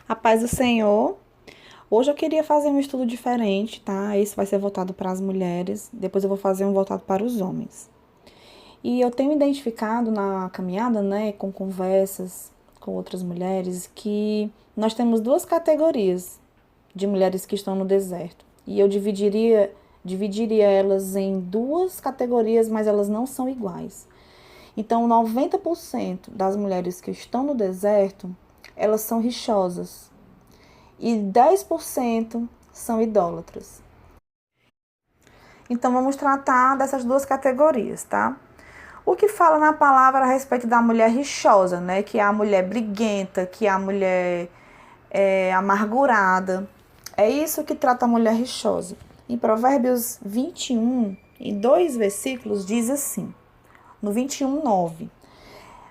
A paz do Senhor. Hoje eu queria fazer um estudo diferente, tá? Esse vai ser voltado para as mulheres, depois eu vou fazer um voltado para os homens. E eu tenho identificado na caminhada, né, com conversas com outras mulheres, que nós temos duas categorias de mulheres que estão no deserto. E eu dividiria elas em duas categorias, mas elas não são iguais. Então, 90% das mulheres que estão no deserto, elas são rixosas e 10% são idólatras. Então vamos tratar dessas duas categorias, tá? O que fala na palavra a respeito da mulher rixosa, né? Que é a mulher briguenta, que é a mulher amargurada. É isso que trata a mulher rixosa. Em Provérbios 21, em dois versículos, diz assim, no 21:9.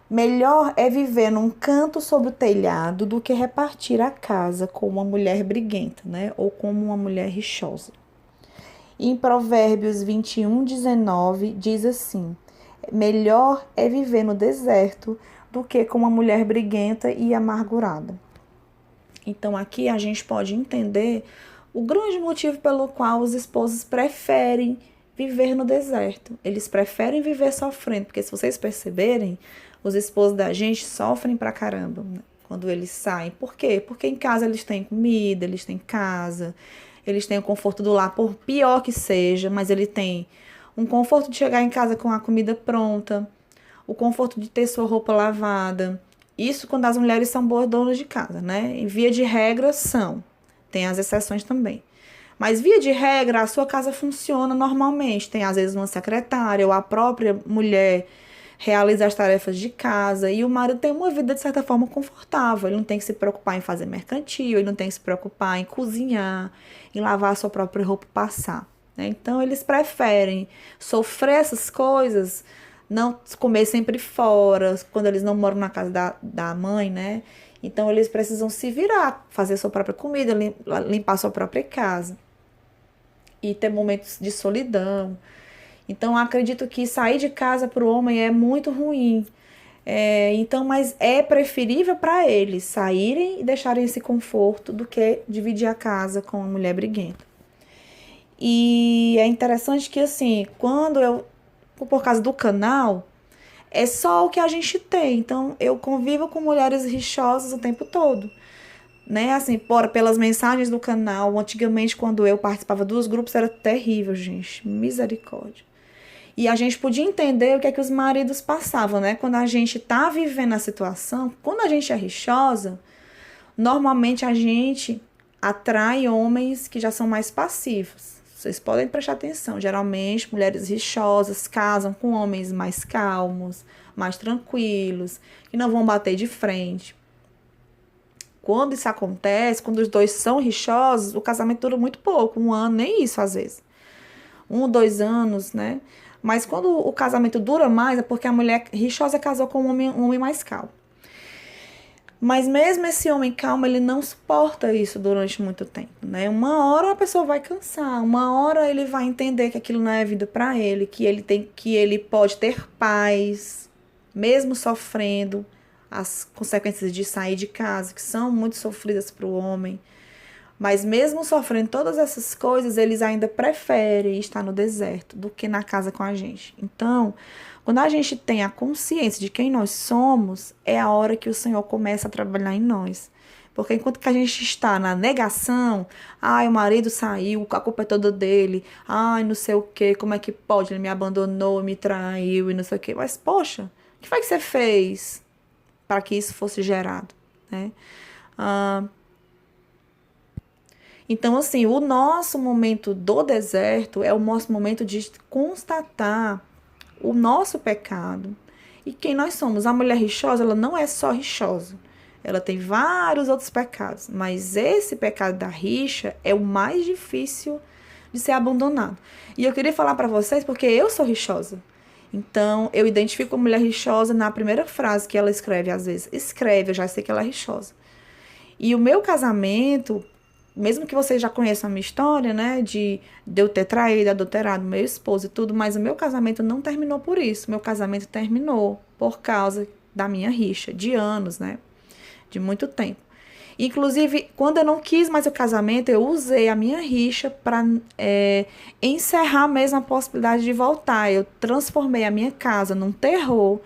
Melhor é viver num canto sobre o telhado do que repartir a casa com uma mulher briguenta, né? Ou como uma mulher rixosa. E em Provérbios 21:19 diz assim: melhor é viver no deserto do que com uma mulher briguenta e amargurada. Então aqui a gente pode entender o grande motivo pelo qual os esposos preferem viver no deserto. Eles preferem viver sofrendo, porque se vocês perceberem, os esposos da gente sofrem pra caramba, né, quando eles saem. Por quê? Porque em casa eles têm comida, eles têm casa, eles têm o conforto do lar, por pior que seja, mas ele tem um conforto de chegar em casa com a comida pronta, o conforto de ter sua roupa lavada. Isso quando as mulheres são boas donas de casa, né? Em via de regra são. Tem as exceções também. Mas via de regra, a sua casa funciona normalmente. Tem às vezes uma secretária ou a própria mulher realiza as tarefas de casa e o marido tem uma vida de certa forma confortável. Ele não tem que se preocupar em fazer mercantil, ele não tem que se preocupar em cozinhar, em lavar a sua própria roupa e passar, né? Então eles preferem sofrer essas coisas, não comer sempre fora, quando eles não moram na casa da mãe, né? Então eles precisam se virar, fazer sua própria comida, limpar sua própria casa e ter momentos de solidão. Então, acredito que sair de casa para o homem é muito ruim. Então, mas é preferível para eles saírem e deixarem esse conforto do que dividir a casa com uma mulher briguenta. E é interessante que, assim, por causa do canal, é só o que a gente tem. Então, eu convivo com mulheres rixosas o tempo todo, né? Assim, pelas mensagens do canal, antigamente, quando eu participava dos grupos, era terrível, gente. Misericórdia. E a gente podia entender o que é que os maridos passavam, né? Quando a gente tá vivendo a situação, quando a gente é rixosa, normalmente a gente atrai homens que já são mais passivos. Vocês podem prestar atenção. Geralmente, mulheres rixosas casam com homens mais calmos, mais tranquilos, que não vão bater de frente. Quando isso acontece, quando os dois são rixosos, o casamento dura muito pouco, 1 ano, nem isso às vezes. 1, 2 anos, né? Mas quando o casamento dura mais, é porque a mulher rixosa casou com um homem mais calmo. Mas mesmo esse homem calmo, ele não suporta isso durante muito tempo, né? Uma hora a pessoa vai cansar, uma hora ele vai entender que aquilo não é vida para ele, que ele pode ter paz, mesmo sofrendo as consequências de sair de casa, que são muito sofridas para o homem. Mas mesmo sofrendo todas essas coisas, eles ainda preferem estar no deserto do que na casa com a gente. Então, quando a gente tem a consciência de quem nós somos, é a hora que o Senhor começa a trabalhar em nós. Porque enquanto que a gente está na negação, ai, o marido saiu, a culpa é toda dele, ai, não sei o quê, como é que pode, ele me abandonou, me traiu e não sei o quê. Mas, poxa, o que foi que você fez para que isso fosse gerado, né? Ah, então, assim, o nosso momento do deserto é o nosso momento de constatar o nosso pecado e quem nós somos. A mulher rixosa, ela não é só rixosa. Ela tem vários outros pecados, mas esse pecado da rixa é o mais difícil de ser abandonado. E eu queria falar para vocês porque eu sou rixosa. Então, eu identifico a mulher rixosa na primeira frase que ela escreve, às vezes. Escreve, eu já sei que ela é rixosa. E o meu casamento, mesmo que vocês já conheçam a minha história, né, de eu ter traído, adulterado meu esposo e tudo, mas o meu casamento não terminou por isso. Meu casamento terminou por causa da minha rixa, de anos, né, de muito tempo. Inclusive, quando eu não quis mais o casamento, eu usei a minha rixa para encerrar mesmo a possibilidade de voltar. Eu transformei a minha casa num terror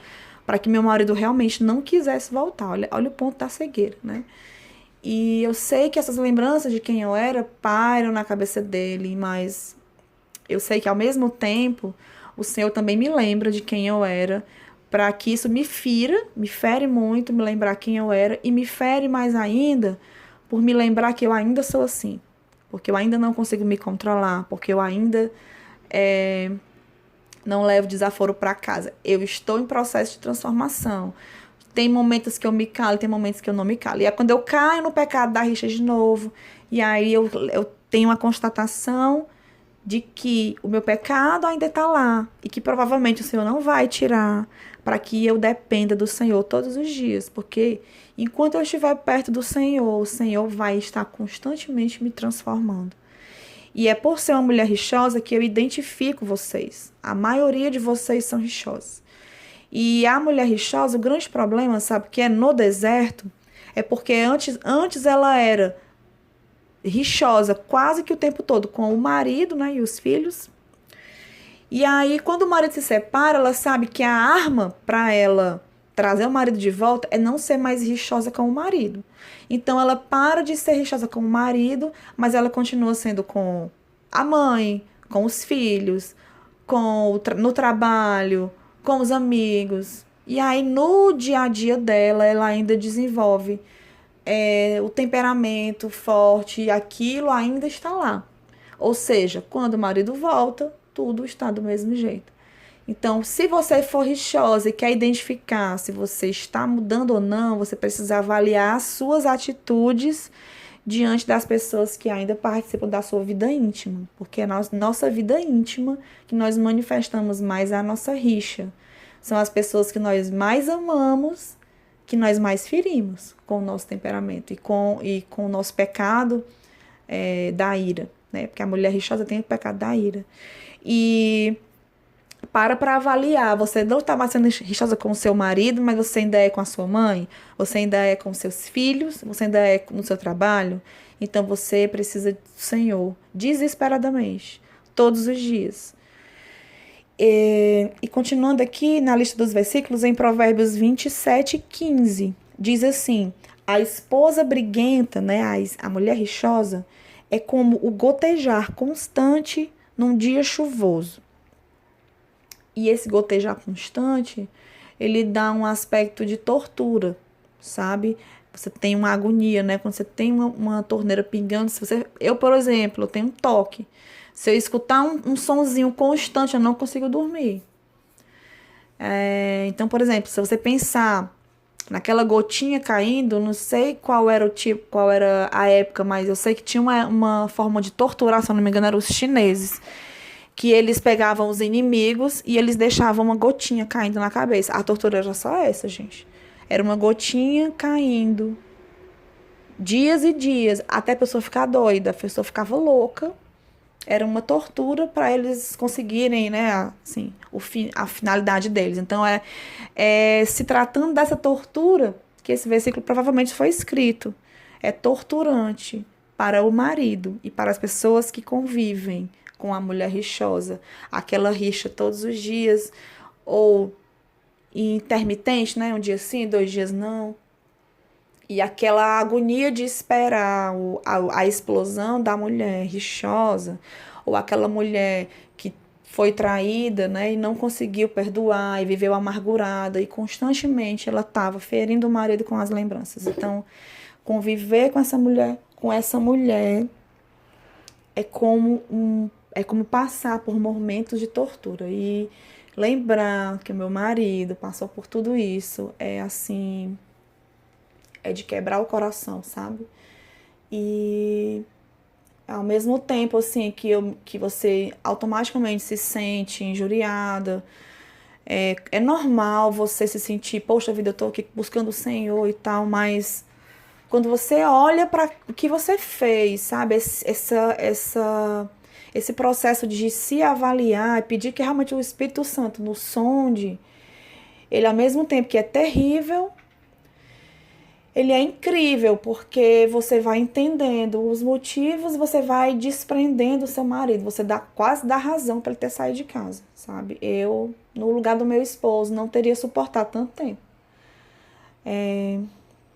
para que meu marido realmente não quisesse voltar. Olha o ponto da cegueira, né? E eu sei que essas lembranças de quem eu era pairam na cabeça dele, mas eu sei que ao mesmo tempo o Senhor também me lembra de quem eu era, para que isso me fere muito, me lembrar quem eu era, e me fere mais ainda por me lembrar que eu ainda sou assim, porque eu ainda não consigo me controlar, porque eu ainda não levo desaforo para casa. Eu estou em processo de transformação. Tem momentos que eu me calo, tem momentos que eu não me calo. E é quando eu caio no pecado da rixa de novo, e aí eu tenho uma constatação de que o meu pecado ainda está lá e que provavelmente o Senhor não vai tirar, para que eu dependa do Senhor todos os dias, porque enquanto eu estiver perto do Senhor, o Senhor vai estar constantemente me transformando. E é por ser uma mulher rixosa que eu identifico vocês. A maioria de vocês são rixosos. E a mulher rixosa, o grande problema, sabe, que é no deserto, é porque antes ela era rixosa quase que o tempo todo com o marido, né, e os filhos. E aí, quando o marido se separa, ela sabe que a arma para ela trazer o marido de volta é não ser mais rixosa com o marido. Então, ela para de ser rixosa com o marido, mas ela continua sendo com a mãe, com os filhos, no trabalho, com os amigos. E aí, no dia a dia dela, ela ainda desenvolve o temperamento forte, e aquilo ainda está lá. Ou seja, quando o marido volta, tudo está do mesmo jeito. Então, se você for rixosa e quer identificar se você está mudando ou não, você precisa avaliar as suas atitudes diante das pessoas que ainda participam da sua vida íntima. Porque é na nossa vida íntima que nós manifestamos mais a nossa rixa. São as pessoas que nós mais amamos, que nós mais ferimos com o nosso temperamento e com o nosso pecado da ira, né? Porque a mulher rixosa tem o pecado da ira. E para avaliar, você não está mais sendo rixosa com o seu marido, mas você ainda é com a sua mãe, você ainda é com seus filhos, você ainda é no seu trabalho. Então você precisa do Senhor desesperadamente, todos os dias. E continuando aqui na lista dos versículos, em Provérbios 27:15, diz assim: a esposa briguenta, né, a mulher rixosa, é como o gotejar constante num dia chuvoso. E esse gotejar constante, ele dá um aspecto de tortura, sabe? Você tem uma agonia, né? Quando você tem uma torneira pingando, eu, por exemplo, eu tenho um toque. Se eu escutar um sonzinho constante, eu não consigo dormir. Então, por exemplo, se você pensar naquela gotinha caindo, não sei qual era o tipo, qual era a época, mas eu sei que tinha uma forma de torturar, se eu não me engano, eram os chineses, que eles pegavam os inimigos e eles deixavam uma gotinha caindo na cabeça. A tortura era só essa, gente. Era uma gotinha caindo, dias e dias, até a pessoa ficar doida, a pessoa ficava louca. Era uma tortura para eles conseguirem, né, assim, a finalidade deles. Então, se tratando dessa tortura, que esse versículo provavelmente foi escrito, é torturante para o marido e para as pessoas que convivem com a mulher rixosa. Aquela rixa todos os dias, ou intermitente, né, um dia sim, 2 dias não. E aquela agonia de esperar a explosão da mulher rixosa, ou aquela mulher que foi traída, né, e não conseguiu perdoar, e viveu amargurada, e constantemente ela estava ferindo o marido com as lembranças. Então, conviver com essa mulher é como passar por momentos de tortura. E lembrar que o meu marido passou por tudo isso é assim... é de quebrar o coração, sabe? E ao mesmo tempo, assim, que você automaticamente se sente injuriada, é normal você se sentir, poxa vida, eu tô aqui buscando o Senhor e tal, mas quando você olha para o que você fez, sabe? Esse processo de se avaliar e pedir que realmente o Espírito Santo nos sonde, ele ao mesmo tempo que é terrível, ele é incrível, porque você vai entendendo os motivos, você vai desprendendo o seu marido, você quase dá razão para ele ter saído de casa, sabe? Eu, no lugar do meu esposo, não teria suportado tanto tempo.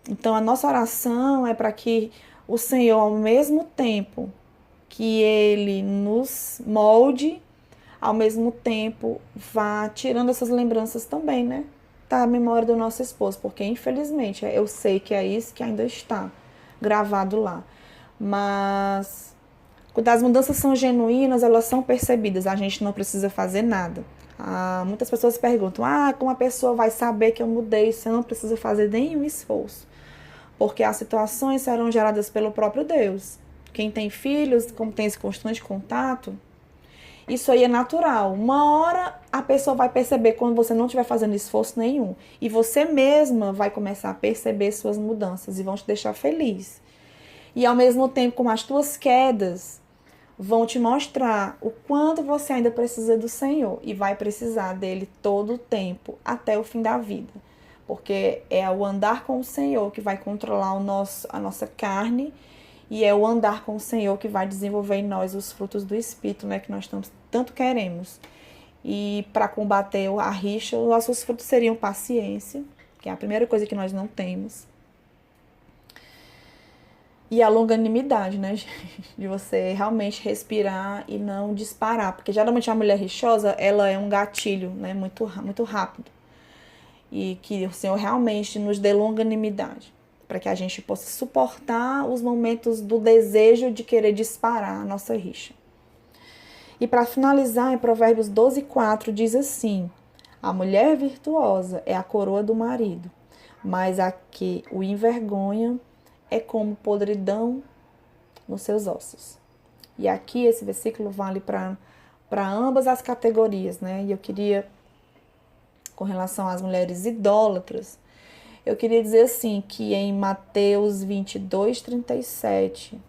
Então, a nossa oração é para que o Senhor, ao mesmo tempo que ele nos molde, ao mesmo tempo vá tirando essas lembranças também, né? Da memória do nosso esposo, porque infelizmente eu sei que é isso que ainda está gravado lá. Mas quando as mudanças são genuínas, elas são percebidas, a gente não precisa fazer nada. Muitas pessoas perguntam, como a pessoa vai saber que eu mudei? Você não precisa fazer nenhum esforço, porque as situações serão geradas pelo próprio Deus. Quem tem filhos, como tem esse constante contato, isso aí é natural. Uma hora a pessoa vai perceber quando você não estiver fazendo esforço nenhum. E você mesma vai começar a perceber suas mudanças e vão te deixar feliz. E ao mesmo tempo, com as tuas quedas, vão te mostrar o quanto você ainda precisa do Senhor. E vai precisar dele todo o tempo, até o fim da vida. Porque é o andar com o Senhor que vai controlar a nossa carne. E é o andar com o Senhor que vai desenvolver em nós os frutos do Espírito, né, que nós tanto queremos. E para combater a rixa, os nossos frutos seriam paciência, que é a primeira coisa que nós não temos. E a longanimidade, né, de você realmente respirar e não disparar. Porque geralmente a mulher rixosa, ela é um gatilho, né, muito rápido. E que o Senhor realmente nos dê longanimidade, para que a gente possa suportar os momentos do desejo de querer disparar a nossa rixa. E para finalizar, em Provérbios 12:4 diz assim: a mulher virtuosa é a coroa do marido, mas a que o envergonha é como podridão nos seus ossos. E aqui esse versículo vale para ambas as categorias, né? E eu queria, com relação às mulheres idólatras, eu queria dizer assim, que em Mateus 22:37,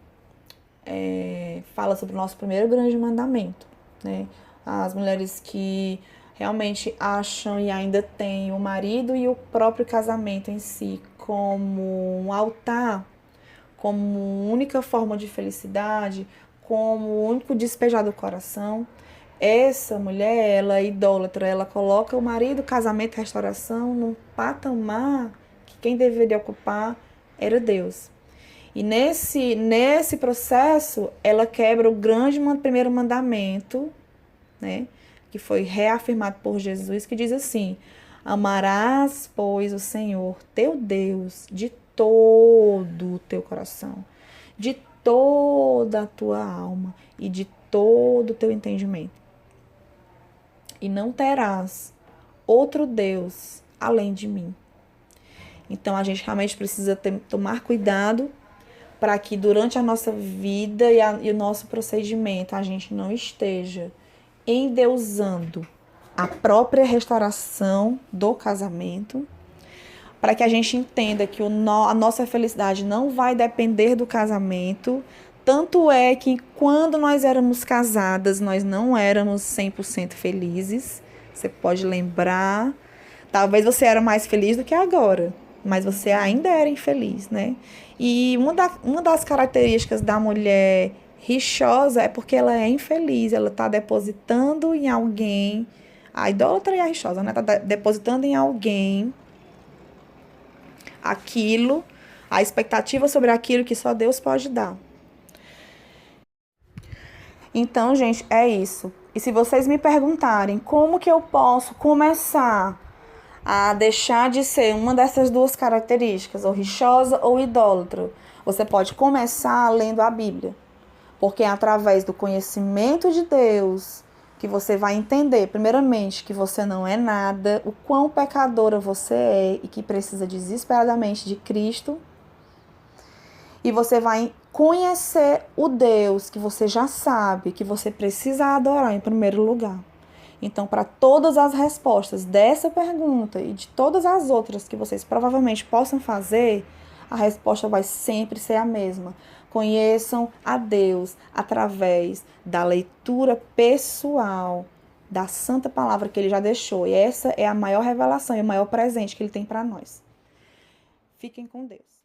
fala sobre o nosso primeiro grande mandamento, né? As mulheres que realmente acham e ainda têm o marido e o próprio casamento em si como um altar, como única forma de felicidade, como o único despejar do coração. Essa mulher, ela é idólatra, ela coloca o marido, casamento e restauração num patamar que quem deveria ocupar era Deus. E nesse processo, ela quebra o grande primeiro mandamento, né, que foi reafirmado por Jesus, que diz assim: amarás, pois, o Senhor teu Deus de todo o teu coração, de toda a tua alma e de todo o teu entendimento. E não terás outro Deus além de mim. Então a gente realmente precisa tomar cuidado para que durante a nossa vida e o nosso procedimento a gente não esteja endeusando a própria restauração do casamento, para que a gente entenda que a nossa felicidade não vai depender do casamento. Tanto é que quando nós éramos casadas, nós não éramos 100% felizes. Você pode lembrar. Talvez você era mais feliz do que agora, mas você ainda era infeliz, né? E uma das características da mulher rixosa é porque ela é infeliz. Ela está depositando em alguém, a idólatra e a rixosa, né? Está depositando em alguém aquilo, a expectativa sobre aquilo que só Deus pode dar. Então, gente, é isso. E se vocês me perguntarem como que eu posso começar a deixar de ser uma dessas duas características, ou rixosa ou idólatra, você pode começar lendo a Bíblia. Porque é através do conhecimento de Deus que você vai entender, primeiramente, que você não é nada, o quão pecadora você é e que precisa desesperadamente de Cristo. E você vai conhecer o Deus que você já sabe, que você precisa adorar em primeiro lugar. Então, para todas as respostas dessa pergunta e de todas as outras que vocês provavelmente possam fazer, a resposta vai sempre ser a mesma. Conheçam a Deus através da leitura pessoal da santa palavra que Ele já deixou. E essa é a maior revelação e o maior presente que Ele tem para nós. Fiquem com Deus.